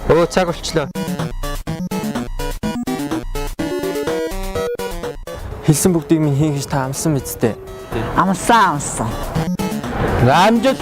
Өө цаг болчлоо. Хэлсэн бүгдийг минь хийн гэж та амсан биз дээ. Амсан. Амжил.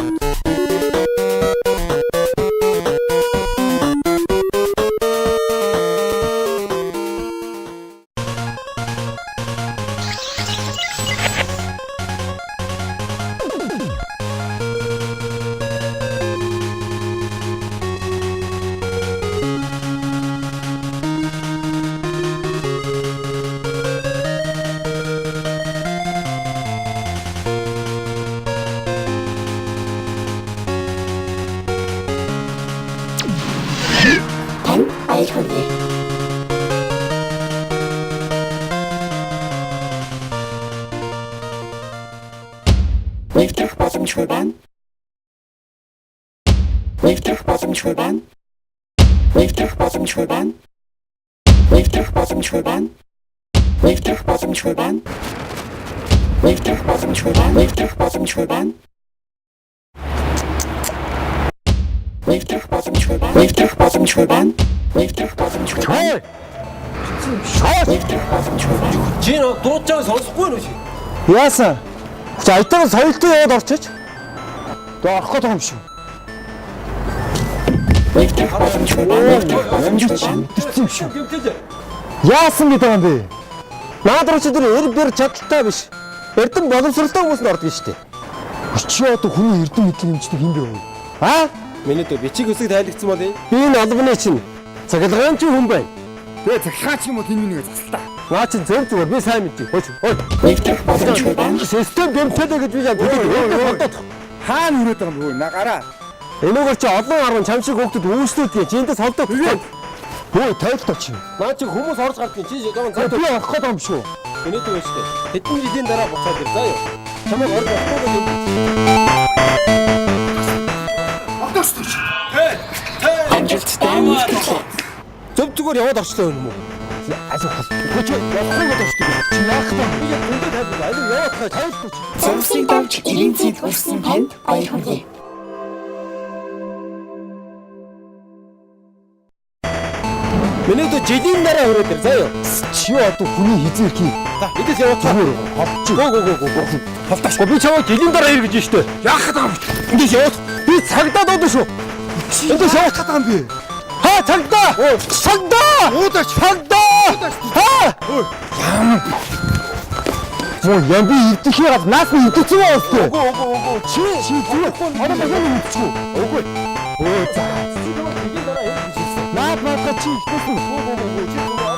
Weefdruk боломжгүй байна. Weefdruk боломжгүй байна. Weefdruk боломжгүй байна. Weefdruk боломжгүй байна. Weefdruk боломжгүй байна. Weefdruk боломжгүй байна. Weefdruk боломжгүй байна. Weefdruk боломжгүй байна. Weefdruk боломжгүй байна. Weefdruk боломжгүй байна. Weefdruk боломжгүй байна. Чи нөө дуудчааг сонсохгүй юу чи? Яасан? За айтаа соёлтой яваад орчиж. Тэгээ орох гэдэг юм шүү. Weefdruk боломжгүй байна. Weefdruk боломжгүй байна. Ирсэн юм шүү. Яасан гэдэг юм бэ? Наад руу чи тэр эрдэр чадaltaй биш. Эрдэн боловсралтай хүмүүс нь ордог шүү дээ. Чи одоо хүний эрдэн мэдлэг хэмждэг юм бэ юу? Аа? Миний дөө бичиг үсэг тайлгдсан бол Энэ албаны чинь цахилгаан чи хүн байна. Тэгээ захиргаан ч юм уу тийм нэг засалтаа. Наа чи зөв зүгээр би сайн мэдээ. Хөөч. Weefdruk боломжгүй байна. Систем бэмтэдэ гэж би яг боддог. Хаана хүрээд байгаа юм бэ? На гараа. Энэгээр чи олон арван чам шиг хөөхдөд үүслүүд гэж эндээс холдоо. Хөө тайлтаа чи. наа чи хүмүүс орж гардгийн чи яваа Би орох гэдэг юм шүү. Миний дөө шүү дээ. Хэдэн жилийн дараа буцаад ир заа юу. Чамайг орж болохгүй юм. Амжилттай нийтлээ. Зөв зүгээр яваад орчлоо юм уу? Ажиг хас. Хөч явахгүй гэдэг шүү дээ. Чи яах вэ? Би яг өндөө тайлбар. Алин яваад тайлбар чи. Зөвсөй давж ирэн зэд хүрсэн танд баяр хүргэе. Миний дөө жилийн дараа хүрээд ир заа юу. Чи одоо хүний хизээ хий. За эдээс яваад та. Холч. Гоо. Холтоош. Би чамаа жилийн дараа ир гэж штэ. Яах гэдэг юм. Эндээс яваад. Би цагдаа дуудсан шүү. Эндээс яваад гэдэг юм би. Ха цагдаа. Цагдаа. Уудаач. Цагдаа. Ха. Мөн ян би идэх яг наас нь идэх юм уу? Үгүй. Чи зүгээр ороо багын мэдчихв. Үгүй. Өө за. Жилийн дараа ир гэж хэлсэн. Наад чи ихтэйсэн. Үгүй. Чи зүгээр